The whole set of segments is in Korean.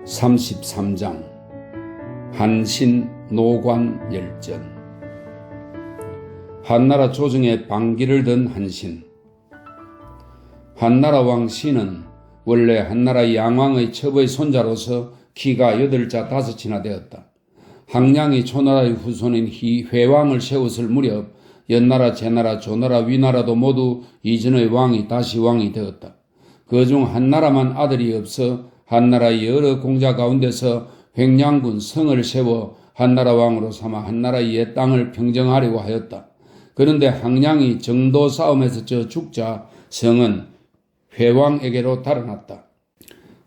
33장 한신 노관 열전. 한나라 조정에 방기를 든 한신. 한나라 왕 신은 원래 한나라 양왕의 첩의 손자로서 키가 8자 5이나 되었다. 항량이 초나라의 후손인 회왕을 세웠을 무렵 연나라, 제나라, 조나라, 위나라도 모두 이전의 왕이 다시 왕이 되었다. 그중 한나라만 아들이 없어 한나라의 여러 공자 가운데서 횡량군 성을 세워 한나라 왕으로 삼아 한나라의 옛 땅을 평정하려고 하였다. 그런데 항량이 정도 싸움에서 죽자 성은 회왕에게로 달아났다.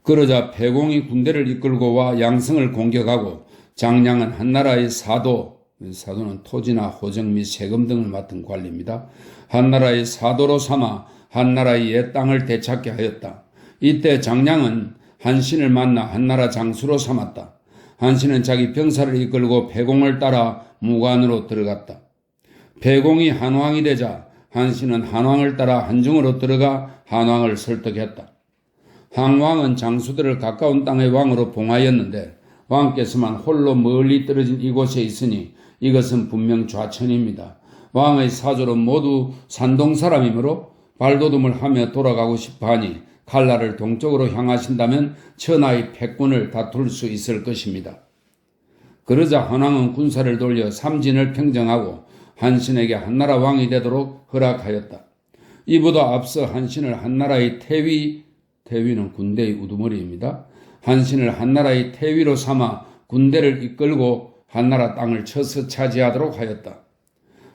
그러자 패공이 군대를 이끌고 와 양성을 공격하고 장량은 한나라의 사도는 토지나 호정 및 세금 등을 맡은 관리입니다. 한나라의 사도로 삼아 한나라의 옛 땅을 되찾게 하였다. 이때 장량은 한신을 만나 한나라 장수로 삼았다. 한신은 자기 병사를 이끌고 패공을 따라 무관으로 들어갔다. 패공이 한왕이 되자 한신은 한왕을 따라 한중으로 들어가 한왕을 설득했다. 한왕은 장수들을 가까운 땅의 왕으로 봉하였는데 왕께서만 홀로 멀리 떨어진 이곳에 있으니 이것은 분명 좌천입니다. 왕의 사조로 모두 산동 사람이므로 발돋움을 하며 돌아가고 싶어하니 칼날을 동쪽으로 향하신다면 천하의 패군을 다툴 수 있을 것입니다. 그러자 한왕은 군사를 돌려 삼진을 평정하고 한신에게 한나라 왕이 되도록 허락하였다. 이보다 앞서 한신을 한나라의 태위는 군대의 우두머리입니다. 한신을 한나라의 태위로 삼아 군대를 이끌고 한나라 땅을 쳐서 차지하도록 하였다.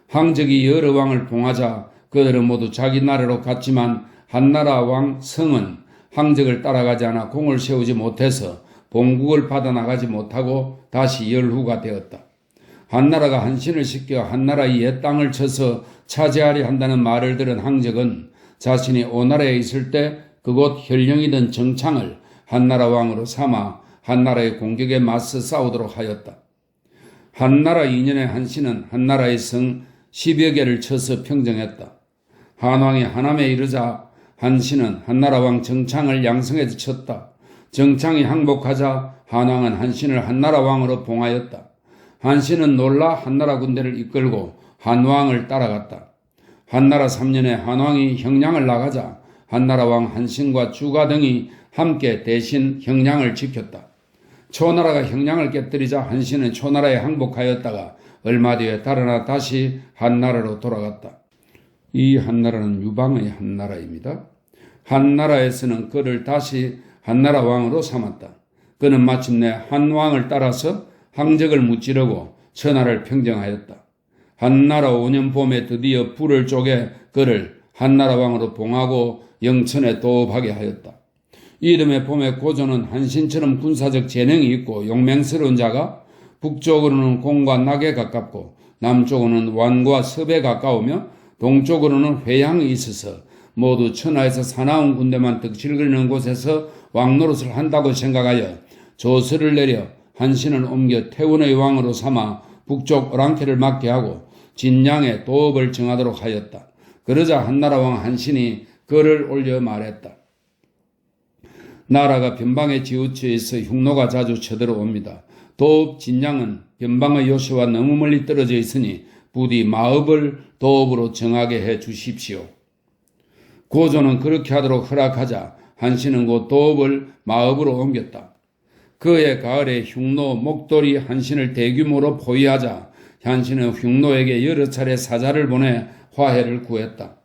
항적이 여러 왕을 봉하자 그들은 모두 자기 나라로 갔지만 한나라 왕 성은 항적을 따라가지 않아 공을 세우지 못해서 봉국을 받아나가지 못하고 다시 열후가 되었다. 한나라가 한신을 시켜 한나라의 옛 땅을 쳐서 차지하려 한다는 말을 들은 항적은 자신이 오나라에 있을 때 그곳 현령이던 정창을 한나라 왕으로 삼아 한나라의 공격에 맞서 싸우도록 하였다. 한나라 2년에 한신은 한나라의 성 10여 개를 쳐서 평정했다. 한왕이 하남에 이르자 한신은 한나라 왕 정창을 양성해서 쳤다. 정창이 항복하자 한왕은 한신을 한나라 왕으로 봉하였다. 한신은 놀라 한나라 군대를 이끌고 한왕을 따라갔다. 한나라 3년에 한왕이 형량을 나가자 한나라 왕 한신과 주가 등이 함께 대신 형량을 지켰다. 초나라가 형량을 깨뜨리자 한신은 초나라에 항복하였다가 얼마 뒤에 달아나 다시 한나라로 돌아갔다. 이 한나라는 유방의 한나라입니다. 한나라에서는 그를 다시 한나라 왕으로 삼았다. 그는 마침내 한왕을 따라서 항적을 무찌르고 천하를 평정하였다. 한나라 5년 봄에 드디어 불을 쪼개 그를 한나라 왕으로 봉하고 영천에 도읍하게 하였다. 이듬해 봄에 고조는 한신처럼 군사적 재능이 있고 용맹스러운 자가 북쪽으로는 공과 낙에 가깝고 남쪽으로는 완과 섭에 가까우며 동쪽으로는 회양이 있어서 모두 천하에서 사나운 군대만 득실거리는 곳에서 왕노릇을 한다고 생각하여 조서를 내려 한신을 옮겨 태운의 왕으로 삼아 북쪽 오랑캐를 맡게 하고 진양에 도읍을 정하도록 하였다. 그러자 한나라 왕 한신이 글을 올려 말했다. 나라가 변방에 지우쳐 있어 흉노가 자주 쳐들어옵니다. 도읍 진양은 변방의 요새와 너무 멀리 떨어져 있으니 부디 마읍을 도읍으로 정하게 해 주십시오. 고조는 그렇게 하도록 허락하자 한신은 곧 도읍을 마읍으로 옮겼다. 그해 가을에 흉노, 목돌이 한신을 대규모로 포위하자 한신은 흉노에게 여러 차례 사자를 보내 화해를 구했다.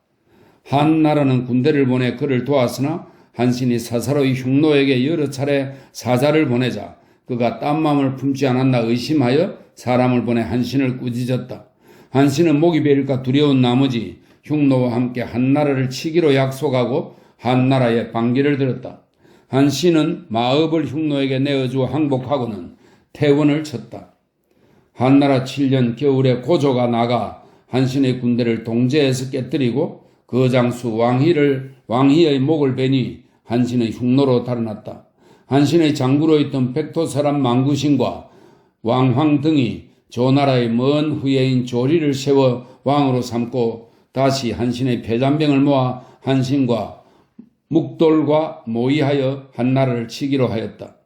한나라는 군대를 보내 그를 도왔으나 한신이 사사로이 흉노에게 여러 차례 사자를 보내자 그가 딴 마음을 품지 않았나 의심하여 사람을 보내 한신을 꾸짖었다. 한신은 목이 베일까 두려운 나머지 흉노와 함께 한나라를 치기로 약속하고 한나라에 방기를 들었다. 한신은 마읍을 흉노에게 내어주어 항복하고는 태원을 쳤다. 한나라 7년 겨울에 고조가 나가 한신의 군대를 동제에서 깨뜨리고 그 장수 왕희의 목을 베니 한신의 흉노로 달아났다. 한신의 장구로 있던 백도 사람 망구신과 왕황 등이 조나라의 먼 후예인 조리를 세워 왕으로 삼고 다시 한신의 패잔병을 모아 한신과 묵돌과 모의하여 한나라를 치기로 하였다.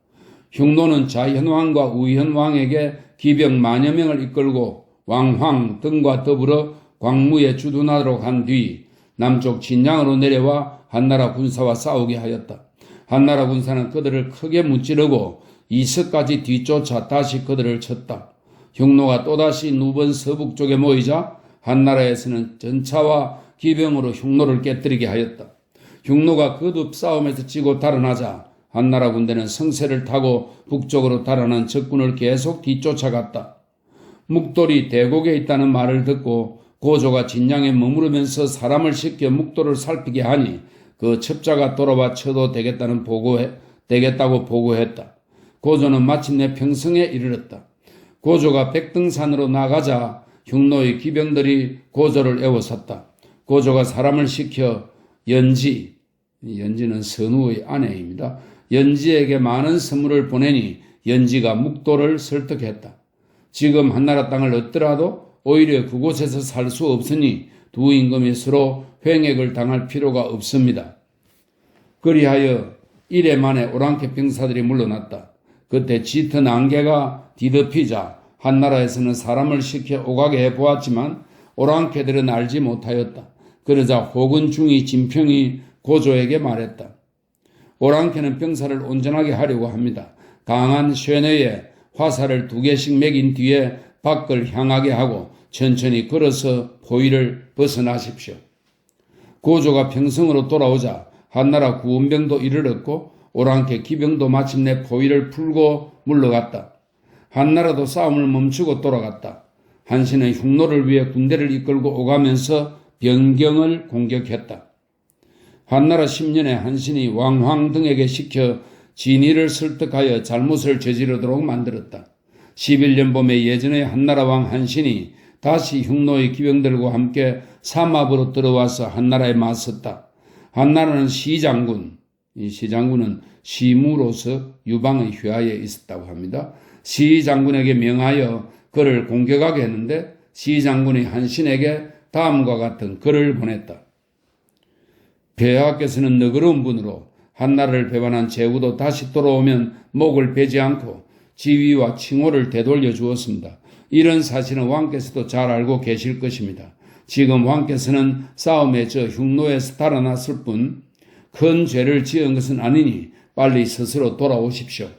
흉노는 자현왕과 우현왕에게 기병 만여 명을 이끌고 왕황 등과 더불어 광무에 주둔하도록 한 뒤 남쪽 진양으로 내려와 한나라 군사와 싸우게 하였다. 한나라 군사는 그들을 크게 무찌르고 이석까지 뒤쫓아 다시 그들을 쳤다. 흉노가 또다시 누번 서북쪽에 모이자 한나라에서는 전차와 기병으로 흉노를 깨뜨리게 하였다. 흉노가 거듭 싸움에서 지고 달아나자 한나라 군대는 성세를 타고 북쪽으로 달아난 적군을 계속 뒤쫓아갔다. 묵돌이 대곡에 있다는 말을 듣고 고조가 진양에 머무르면서 사람을 시켜 묵돌을 살피게 하니 그 첩자가 돌아와 쳐도 되겠다고 보고했다. 고조는 마침내 평성에 이르렀다. 고조가 백등산으로 나가자 흉노의 기병들이 고조를 에워쌌다. 고조가 사람을 시켜 연지는 선우의 아내입니다. 연지에게 많은 선물을 보내니 연지가 묵돌을 설득했다. 지금 한나라 땅을 얻더라도 오히려 그곳에서 살 수 없으니 두 임금이 서로 횡액을 당할 필요가 없습니다. 그리하여 이래 만에 오랑캐 병사들이 물러났다. 그때 짙은 안개가 뒤덮이자 한나라에서는 사람을 시켜 오가게 해보았지만 오랑캐들은 알지 못하였다. 그러자 혹은 중이 진평이 고조에게 말했다. 오랑캐는 병사를 온전하게 하려고 합니다. 강한 쇠뇌에 화살을 2개씩 매긴 뒤에 밖을 향하게 하고 천천히 걸어서 포위를 벗어나십시오. 고조가 평성으로 돌아오자 한나라 구원병도 이르렀고 오랑캐 기병도 마침내 포위를 풀고 물러갔다. 한나라도 싸움을 멈추고 돌아갔다. 한신은 흉노를 위해 군대를 이끌고 오가면서 변경을 공격했다. 한나라 10년에 한신이 왕황 등에게 시켜 진의를 설득하여 잘못을 저지르도록 만들었다. 11년 봄에 예전의 한나라 왕 한신이 다시 흉노의 기병들과 함께 삼합으로 들어와서 한나라에 맞섰다. 한나라는 시장군, 이 시장군은 시무로서 유방의 휘하에 있었다고 합니다. 시장군에게 명하여 그를 공격하게 했는데 시장군이 한신에게 다음과 같은 글을 보냈다. 폐하께서는 너그러운 분으로 한나라를 배반한 제후도 다시 돌아오면 목을 베지 않고 지위와 칭호를 되돌려 주었습니다. 이런 사실은 왕께서도 잘 알고 계실 것입니다. 지금 왕께서는 싸움에 저 흉노에서 달아났을 뿐 큰 죄를 지은 것은 아니니 빨리 스스로 돌아오십시오.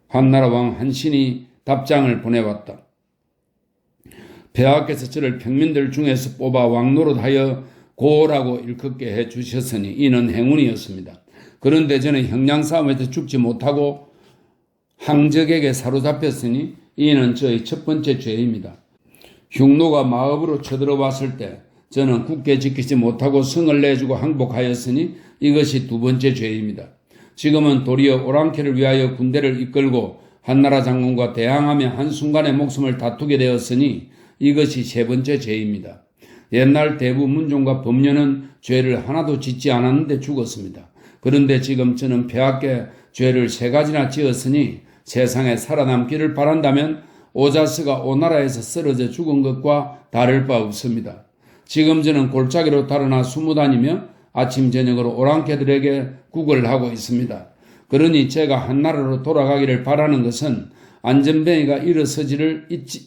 한나라 왕 한신이 답장을 보내왔다. 폐하께서 저를 평민들 중에서 뽑아 왕노릇하여 고라고 일컫게 해주셨으니 이는 행운이었습니다. 그런데 저는 형량싸움에서 죽지 못하고 항적에게 사로잡혔으니 이는 저의 첫 번째 죄입니다. 흉노가 마읍으로 쳐들어왔을 때 저는 굳게 지키지 못하고 성을 내주고 항복하였으니 이것이 두 번째 죄입니다. 지금은 도리어 오랑캐를 위하여 군대를 이끌고 한나라 장군과 대항하며 한순간에 목숨을 다투게 되었으니 이것이 세 번째 죄입니다. 옛날 대부 문종과 범녀는 죄를 하나도 짓지 않았는데 죽었습니다. 그런데 지금 저는 폐하께 죄를 3가지나 지었으니 세상에 살아남기를 바란다면 오자스가 오나라에서 쓰러져 죽은 것과 다를 바 없습니다. 지금 저는 골짜기로 달아나 수무다니며 아침 저녁으로 오랑캐들에게 국을 하고 있습니다. 그러니 제가 한나라로 돌아가기를 바라는 것은 안전뱅이가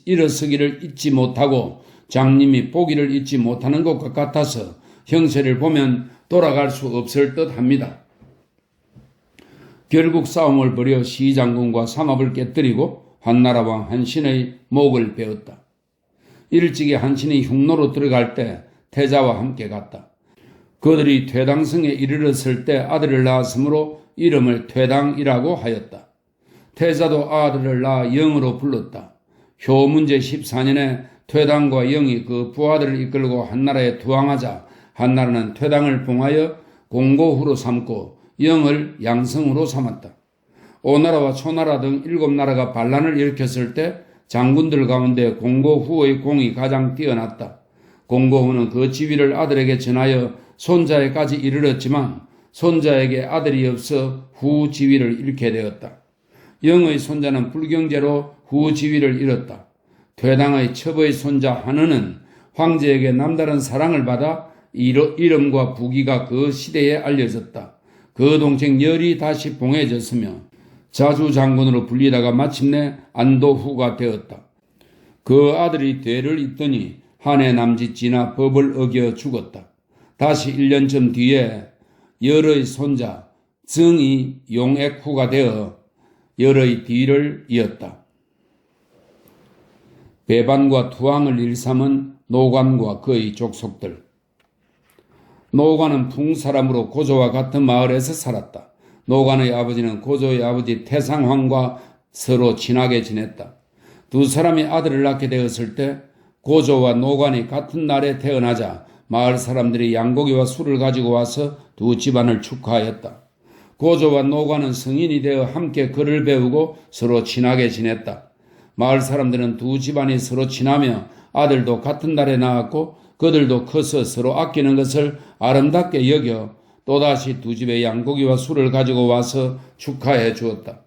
일어서기를 잊지 못하고 장님이 보기를 잊지 못하는 것과 같아서 형세를 보면 돌아갈 수 없을 듯 합니다. 결국 싸움을 벌여 시장군과 삼합을 깨뜨리고 한나라 왕 한신의 목을 베었다. 일찍이 한신이 흉노로 들어갈 때 태자와 함께 갔다. 그들이 퇴당성에 이르렀을 때 아들을 낳았으므로 이름을 퇴당이라고 하였다. 태자도 아들을 낳아 영으로 불렀다. 효문제 14년에 퇴당과 영이 그 부하들을 이끌고 한나라에 투항하자 한나라는 퇴당을 봉하여 공고후로 삼고 영을 양성으로 삼았다. 오나라와 초나라 등 7나라가 반란을 일으켰을 때 장군들 가운데 공고후의 공이 가장 뛰어났다. 공고후는 그 지위를 아들에게 전하여 손자에까지 이르렀지만 손자에게 아들이 없어 후 지위를 잃게 되었다. 영의 손자는 불경제로 후 지위를 잃었다. 퇴당의 첩의 손자 한은은 황제에게 남다른 사랑을 받아 이름과 부기가 그 시대에 알려졌다. 그 동생 열이 다시 봉해졌으며 자주 장군으로 불리다가 마침내 안도후가 되었다. 그 아들이 대를 잇더니 한 해 남짓 지나 법을 어겨 죽었다. 다시 1년쯤 뒤에 열의 손자 정이 용액후가 되어 열의 뒤를 이었다. 배반과 투항을 일삼은 노관과 그의 족속들. 노관은 풍사람으로 고조와 같은 마을에서 살았다. 노관의 아버지는 고조의 아버지 태상황과 서로 친하게 지냈다. 두 사람이 아들을 낳게 되었을 때 고조와 노관이 같은 날에 태어나자 마을 사람들이 양고기와 술을 가지고 와서 두 집안을 축하하였다. 고조와 노관은 성인이 되어 함께 글을 배우고 서로 친하게 지냈다. 마을 사람들은 두 집안이 서로 친하며 아들도 같은 날에 낳았고 그들도 커서 서로 아끼는 것을 아름답게 여겨 또다시 두 집의 양고기와 술을 가지고 와서 축하해 주었다.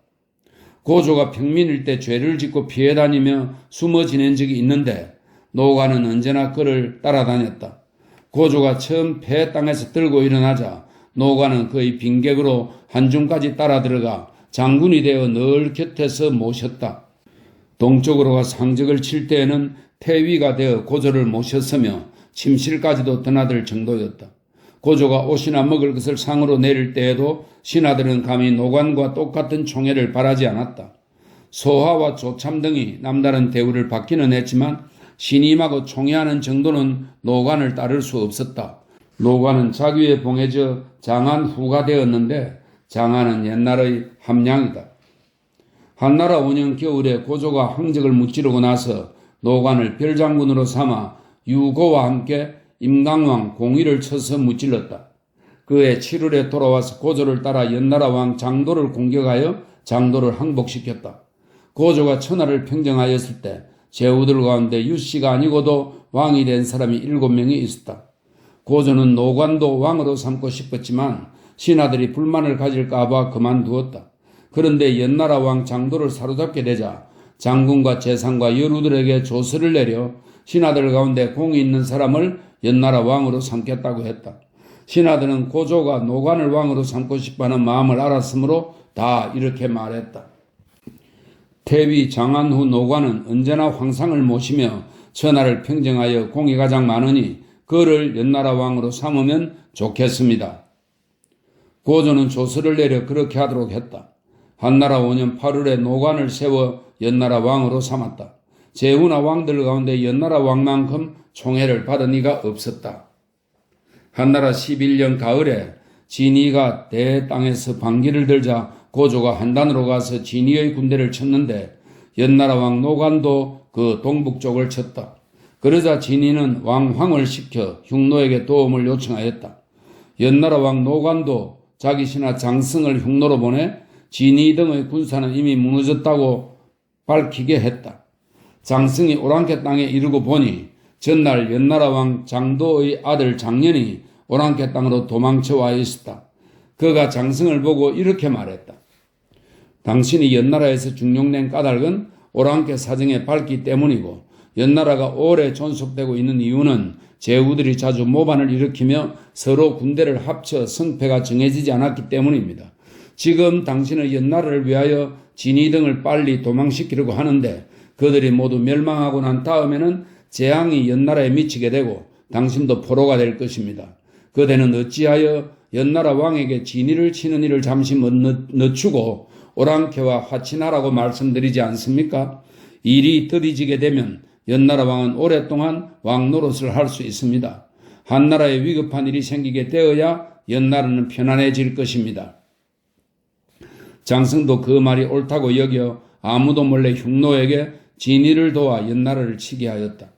고조가 평민일 때 죄를 짓고 피해 다니며 숨어 지낸 적이 있는데 노관은 언제나 그를 따라다녔다. 고조가 처음 폐 땅에서 들고 일어나자 노관은 그의 빈객으로 한중까지 따라 들어가 장군이 되어 늘 곁에서 모셨다. 동쪽으로 가 상적을 칠 때에는 태위가 되어 고조를 모셨으며 침실까지도 드나들 정도였다. 고조가 옷이나 먹을 것을 상으로 내릴 때에도 신하들은 감히 노관과 똑같은 총애를 바라지 않았다. 소하와 조참 등이 남다른 대우를 받기는 했지만 신임하고 총애하는 정도는 노관을 따를 수 없었다. 노관은 자귀에 봉해져 장안후가 되었는데 장안은 옛날의 함량이다. 한나라 5년 겨울에 고조가 황적을 무찌르고 나서 노관을 별장군으로 삼아 유고와 함께 임강왕 공의를 쳐서 무찔렀다. 그해 7월에 돌아와서 고조를 따라 연나라 왕 장도를 공격하여 장도를 항복시켰다. 고조가 천하를 평정하였을 때 제후들 가운데 유씨가 아니고도 왕이 된 사람이 7명이 있었다. 고조는 노관도 왕으로 삼고 싶었지만 신하들이 불만을 가질까 봐 그만두었다. 그런데 연나라 왕 장도를 사로잡게 되자 장군과 재상과 여루들에게 조서를 내려 신하들 가운데 공이 있는 사람을 연나라 왕으로 삼겠다고 했다. 신하들은 고조가 노관을 왕으로 삼고 싶어하는 마음을 알았으므로 다 이렇게 말했다. 태위 장안후 노관은 언제나 황상을 모시며 천하를 평정하여 공이 가장 많으니 그를 연나라 왕으로 삼으면 좋겠습니다. 고조는 조서를 내려 그렇게 하도록 했다. 한나라 5년 8월에 노관을 세워 연나라 왕으로 삼았다. 제후나 왕들 가운데 연나라 왕만큼 총애를 받은 이가 없었다. 한나라 11년 가을에 진이가 대땅에서 반기를 들자 고조가 한단으로 가서 진이의 군대를 쳤는데 연나라 왕 노관도 그 동북쪽을 쳤다. 그러자 진이는 왕 황을 시켜 흉노에게 도움을 요청하였다. 연나라 왕 노관도 자기 신하 장승을 흉노로 보내 진이 등의 군사는 이미 무너졌다고 밝히게 했다. 장승이 오랑캐 땅에 이르고 보니 전날 연나라 왕 장도의 아들 장년이 오랑캐 땅으로 도망쳐 와 있었다. 그가 장승을 보고 이렇게 말했다. 당신이 연나라에서 중용된 까닭은 오랑캐 사정에 밝기 때문이고 연나라가 오래 존속되고 있는 이유는 제후들이 자주 모반을 일으키며 서로 군대를 합쳐 성패가 정해지지 않았기 때문입니다. 지금 당신은 연나라를 위하여 진이 등을 빨리 도망시키려고 하는데 그들이 모두 멸망하고 난 다음에는 재앙이 연나라에 미치게 되고 당신도 포로가 될 것입니다. 그대는 어찌하여 연나라 왕에게 진이를 치는 일을 잠시 늦추고 오랑캐와 화친하라고 말씀드리지 않습니까? 일이 더디지게 되면 연나라 왕은 오랫동안 왕 노릇을 할 수 있습니다. 한나라에 위급한 일이 생기게 되어야 연나라는 편안해질 것입니다. 장승도 그 말이 옳다고 여겨 아무도 몰래 흉노에게 진이를 도와 연나라를 치게 하였다.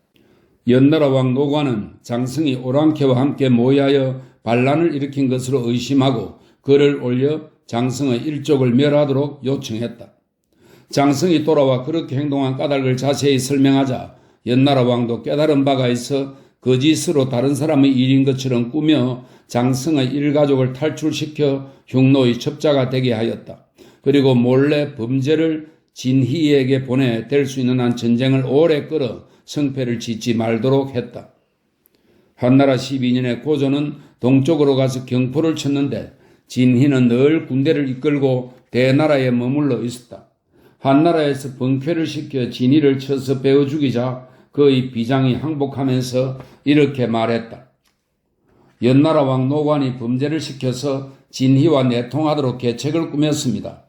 연나라 왕 노관은 장승이 오랑캐와 함께 모여하여 반란을 일으킨 것으로 의심하고 글을 올려 장승의 일족을 멸하도록 요청했다. 장승이 돌아와 그렇게 행동한 까닭을 자세히 설명하자 연나라 왕도 깨달은 바가 있어 거짓으로 다른 사람의 일인 것처럼 꾸며 장승의 일가족을 탈출시켜 흉노의 첩자가 되게 하였다. 그리고 몰래 범죄를 진희에게 보내 될 수 있는 한 전쟁을 오래 끌어 성패를 짓지 말도록 했다. 한나라 12년에 고조는 동쪽으로 가서 경포를 쳤는데 진희는 늘 군대를 이끌고 대나라에 머물러 있었다. 한나라에서 번쾌를 시켜 진희를 쳐서 베어 죽이자 그의 비장이 항복하면서 이렇게 말했다. 연나라 왕 노관이 범죄를 시켜서 진희와 내통하도록 계책을 꾸몄습니다.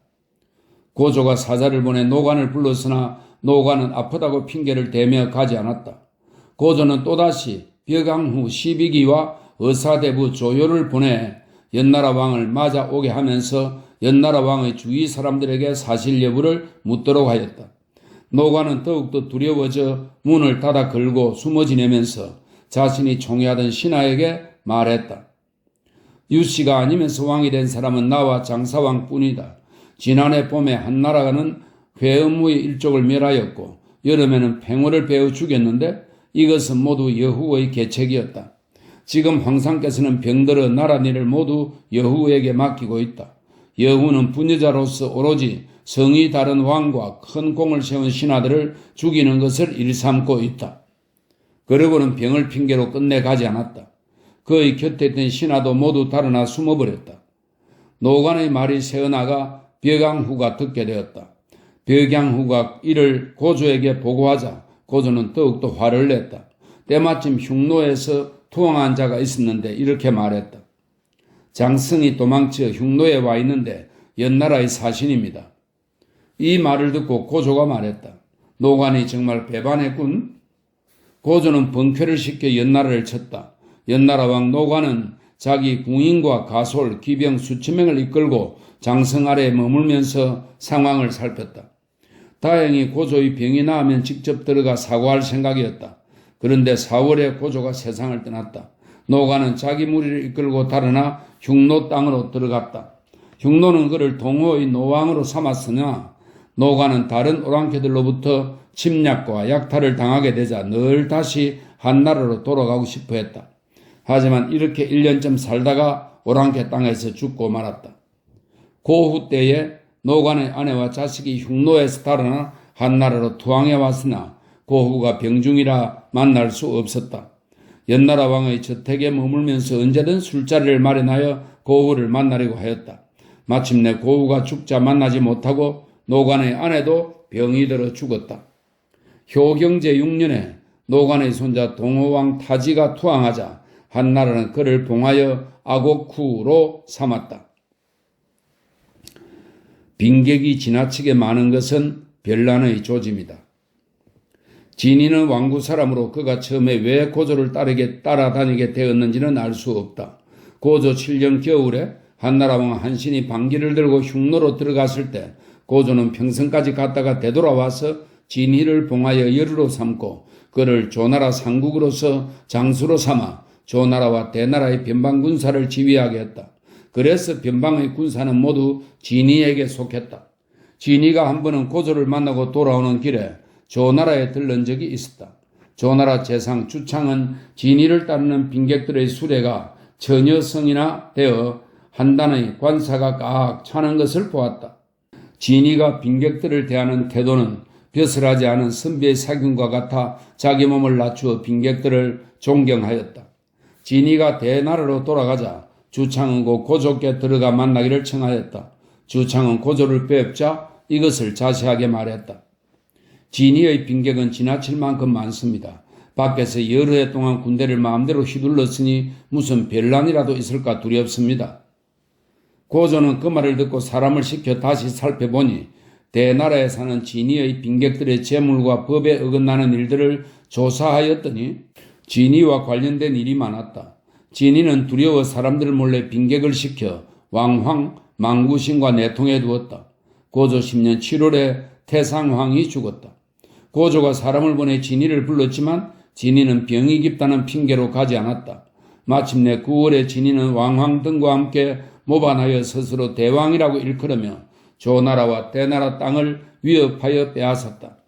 고조가 사자를 보내 노관을 불렀으나 노관은 아프다고 핑계를 대며 가지 않았다. 고조는 또다시 벽왕후 시비기와 의사대부 조요를 보내 연나라 왕을 맞아오게 하면서 연나라 왕의 주위 사람들에게 사실 여부를 묻도록 하였다. 노관은 더욱더 두려워져 문을 닫아 걸고 숨어 지내면서 자신이 총애하던 신하에게 말했다. 유씨가 아니면서 왕이 된 사람은 나와 장사왕뿐이다. 지난해 봄에 한나라는 회음무의 일족을 멸하였고 여름에는 팽호를 베어 죽였는데 이것은 모두 여호와의 계책이었다. 지금 황상께서는 병들어 나라 일을 모두 여호와에게 맡기고 있다. 여호는 분여자로서 오로지 성이 다른 왕과 큰 공을 세운 신하들을 죽이는 것을 일삼고 있다. 그러고는 병을 핑계로 끝내 가지 않았다. 그의 곁에 있던 신하도 모두 달아나 숨어버렸다. 노관의 말이 새어나가 벽왕후가 듣게 되었다. 벽왕후가 이를 고조에게 보고하자 고조는 더욱더 화를 냈다. 때마침 흉노에서 투항한 자가 있었는데 이렇게 말했다. 장승이 도망쳐 흉노에 와 있는데 연나라의 사신입니다. 이 말을 듣고 고조가 말했다. 노관이 정말 배반했군. 고조는 번쾌를 시켜 연나라를 쳤다. 연나라 왕 노관은 자기 궁인과 가솔, 기병 수천 명을 이끌고 장성 아래에 머물면서 상황을 살폈다. 다행히 고조의 병이 나으면 직접 들어가 사과할 생각이었다. 그런데 4월에 고조가 세상을 떠났다. 노관은 자기 무리를 이끌고 달아나 흉노 땅으로 들어갔다. 흉노는 그를 동호의 노왕으로 삼았으나 노관은 다른 오랑캐들로부터 침략과 약탈을 당하게 되자 늘 다시 한나라로 돌아가고 싶어 했다. 하지만 이렇게 1년쯤 살다가 오랑캐 땅에서 죽고 말았다. 고후 때에 노관의 아내와 자식이 흉노에서 달아나 한나라로 투항해 왔으나 고후가 병중이라 만날 수 없었다. 연나라 왕의 저택에 머물면서 언제든 술자리를 마련하여 고후를 만나려고 하였다. 마침내 고후가 죽자 만나지 못하고 노관의 아내도 병이 들어 죽었다. 효경제 6년에 노관의 손자 동호왕 타지가 투항하자 한나라는 그를 봉하여 아곡후로 삼았다. 빈객이 지나치게 많은 것은 별난의 조짐이다. 진희는 왕구 사람으로 그가 처음에 왜 고조를 따라다니게 되었는지는 알 수 없다. 고조 7년 겨울에 한나라 왕 한신이 방기를 들고 흉노로 들어갔을 때 고조는 평성까지 갔다가 되돌아와서 진희를 봉하여 열으로 삼고 그를 조나라 상국으로서 장수로 삼아 조나라와 대나라의 변방 군사를 지휘하게 했다. 그래서 변방의 군사는 모두 진희에게 속했다. 진희가 한 번은 고조를 만나고 돌아오는 길에 조나라에 들른 적이 있었다. 조나라 재상 주창은 진희를 따르는 빈객들의 수레가 처녀성이나 되어 한단의 관사가 꽉 차는 것을 보았다. 진희가 빈객들을 대하는 태도는 벼슬하지 않은 선비의 사균과 같아 자기 몸을 낮추어 빈객들을 존경하였다. 진희가 대나라로 돌아가자 주창은 곧 고조께 들어가 만나기를 청하였다. 주창은 고조를 뵙자 이것을 자세하게 말했다. 진희의 빈객은 지나칠 만큼 많습니다. 밖에서 여러 해 동안 군대를 마음대로 휘둘렀으니 무슨 별난이라도 있을까 두렵습니다. 고조는 그 말을 듣고 사람을 시켜 다시 살펴보니 대나라에 사는 진희의 빈객들의 재물과 법에 어긋나는 일들을 조사하였더니 진희와 관련된 일이 많았다. 진희는 두려워 사람들을 몰래 빈객을 시켜 왕황 망구신과 내통해 두었다. 고조 10년 7월에 태상황이 죽었다. 고조가 사람을 보내 진희를 불렀지만 진희는 병이 깊다는 핑계로 가지 않았다. 마침내 9월에 진희는 왕황 등과 함께 모반하여 스스로 대왕이라고 일컬으며 조나라와 대나라 땅을 위협하여 빼앗았다.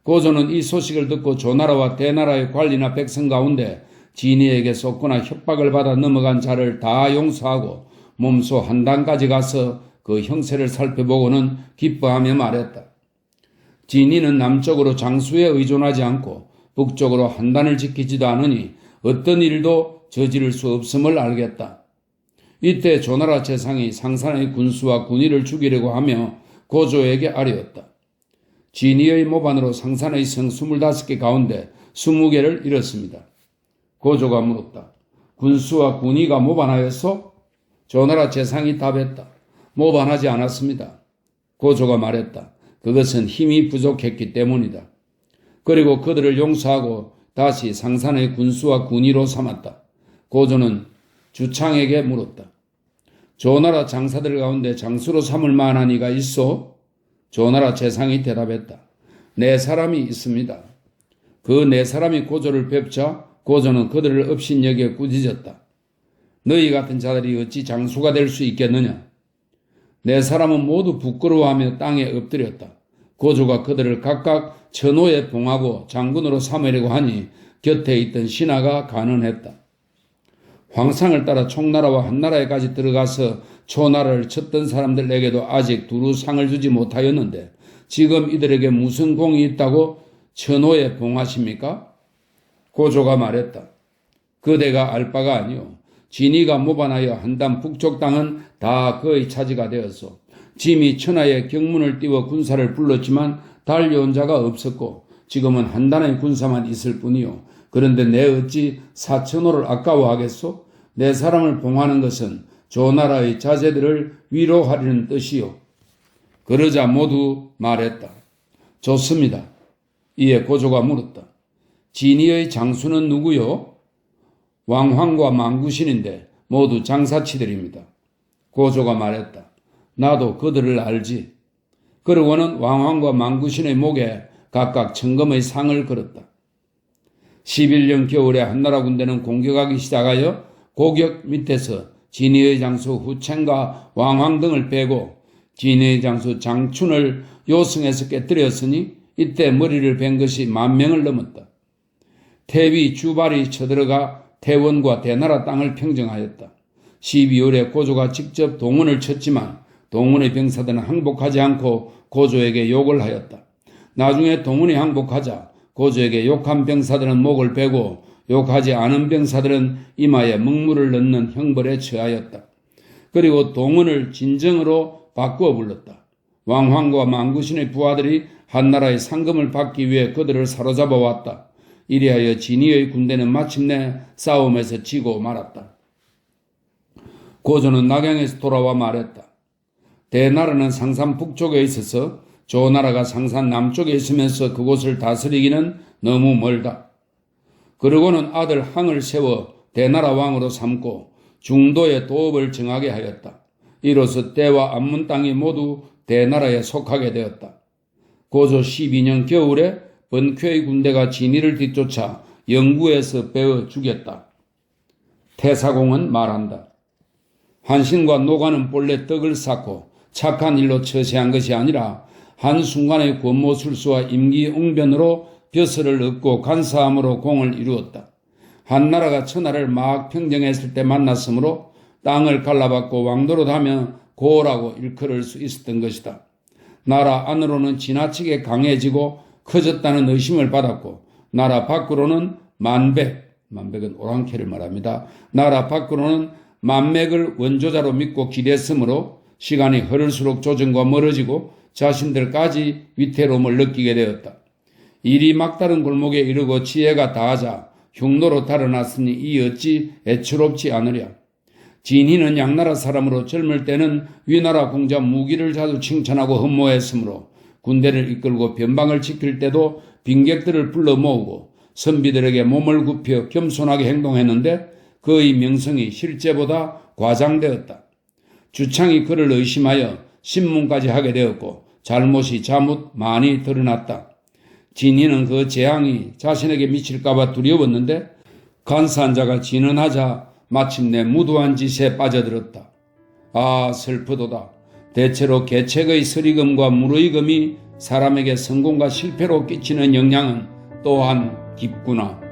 고조는 이 소식을 듣고 조나라와 대나라의 관리나 백성 가운데 진희에게 쏟거나 협박을 받아 넘어간 자를 다 용서하고 몸소 한단까지 가서 그 형세를 살펴보고는 기뻐하며 말했다. 진희는 남쪽으로 장수에 의존하지 않고 북쪽으로 한단을 지키지도 않으니 어떤 일도 저지를 수 없음을 알겠다. 이때 조나라 재상이 상산의 군수와 군의를 죽이려고 하며 고조에게 아뢰었다. 진의의 모반으로 상산의 성 25개 가운데 20개를 잃었습니다. 고조가 물었다. 군수와 군의가 모반하였소? 조나라 재상이 답했다. 모반하지 않았습니다. 고조가 말했다. 그것은 힘이 부족했기 때문이다. 그리고 그들을 용서하고 다시 상산의 군수와 군의로 삼았다. 고조는 주창에게 물었다. 조나라 장사들 가운데 장수로 삼을 만한 이가 있소? 조나라 재상이 대답했다. 4사람이 있습니다. 그 4사람이 고조를 뵙자 고조는 그들을 업신여기에 꾸짖었다. 너희 같은 자들이 어찌 장수가 될 수 있겠느냐? 4사람은 모두 부끄러워하며 땅에 엎드렸다. 고조가 그들을 각각 천호에 봉하고 장군으로 삼으려고 하니 곁에 있던 신하가 간언했다. 황상을 따라 총나라와 한나라에까지 들어가서 초나라를 쳤던 사람들에게도 아직 두루 상을 주지 못하였는데 지금 이들에게 무슨 공이 있다고 천호에 봉하십니까? 고조가 말했다. 그대가 알 바가 아니오. 진의가 모반하여 한담 북쪽 땅은 다 그의 차지가 되었소. 짐이 천하에 경문을 띄워 군사를 불렀지만 달려온 자가 없었고 지금은 한단의 군사만 있을 뿐이요. 그런데 내 어찌 사천호를 아까워하겠소? 내 사람을 봉하는 것은 조나라의 자제들을 위로하려는 뜻이요. 그러자 모두 말했다. 좋습니다. 이에 고조가 물었다. 진의의 장수는 누구요? 왕황과 망구신인데 모두 장사치들입니다. 고조가 말했다. 나도 그들을 알지. 그러고는 왕황과 망구신의 목에 각각 천금의 상을 걸었다. 11년 겨울에 한나라 군대는 공격하기 시작하여 고격 밑에서 진의의 장수 후첸과 왕황 등을 빼고 진의의 장수 장춘을 요승에서 깨뜨렸으니 이때 머리를 벤 것이 10,000명을 넘었다. 태위 주발이 쳐들어가 태원과 대나라 땅을 평정하였다. 12월에 고조가 직접 동원을 쳤지만 동원의 병사들은 항복하지 않고 고조에게 욕을 하였다. 나중에 동원이 항복하자 고조에게 욕한 병사들은 목을 베고 욕하지 않은 병사들은 이마에 먹물을 넣는 형벌에 처하였다. 그리고 동원을 진정으로 바꾸어 불렀다. 왕황과 망구신의 부하들이 한나라의 상금을 받기 위해 그들을 사로잡아 왔다. 이리하여 진의의 군대는 마침내 싸움에서 지고 말았다. 고조는 낙양에서 돌아와 말했다. 대나라는 상산 북쪽에 있어서 조나라가 상산 남쪽에 있으면서 그곳을 다스리기는 너무 멀다. 그러고는 아들 항을 세워 대나라 왕으로 삼고 중도에 도읍을 정하게 하였다. 이로써 때와 안문 땅이 모두 대나라에 속하게 되었다. 고조 12년 겨울에 번쾌의 군대가 진의를 뒤쫓아 영구에서 베어 죽였다. 태사공은 말한다. 한신과 노가는 본래 떡을 쌓고 착한 일로 처세한 것이 아니라 한순간의 권모술수와 임기응변으로 벼슬을 얻고 간사함으로 공을 이루었다. 한나라가 천하를 막 평정했을 때 만났으므로 땅을 갈라받고 왕도로하며 고라고 일컬을 수 있었던 것이다. 나라 안으로는 지나치게 강해지고 커졌다는 의심을 받았고 나라 밖으로는 만백은 오랑캐를 말합니다. 나라 밖으로는 만맥을 원조자로 믿고 기댔으므로 시간이 흐를수록 조정과 멀어지고 자신들까지 위태로움을 느끼게 되었다. 일이 막다른 골목에 이르고 지혜가 다하자 흉노로 달아났으니 이 어찌 애처롭지 않으랴. 진희는 양나라 사람으로 젊을 때는 위나라 공자 무기를 자주 칭찬하고 흠모했으므로 군대를 이끌고 변방을 지킬 때도 빈객들을 불러 모으고 선비들에게 몸을 굽혀 겸손하게 행동했는데 그의 명성이 실제보다 과장되었다. 주창이 그를 의심하여 신문까지 하게 되었고 잘못이 자뭇 많이 드러났다. 진희는 그 재앙이 자신에게 미칠까봐 두려웠는데 간사한 자가 진언하자 마침내 무도한 짓에 빠져들었다. 아 슬프도다. 대체로 계책의 서리금과 무의금이 사람에게 성공과 실패로 끼치는 영향은 또한 깊구나.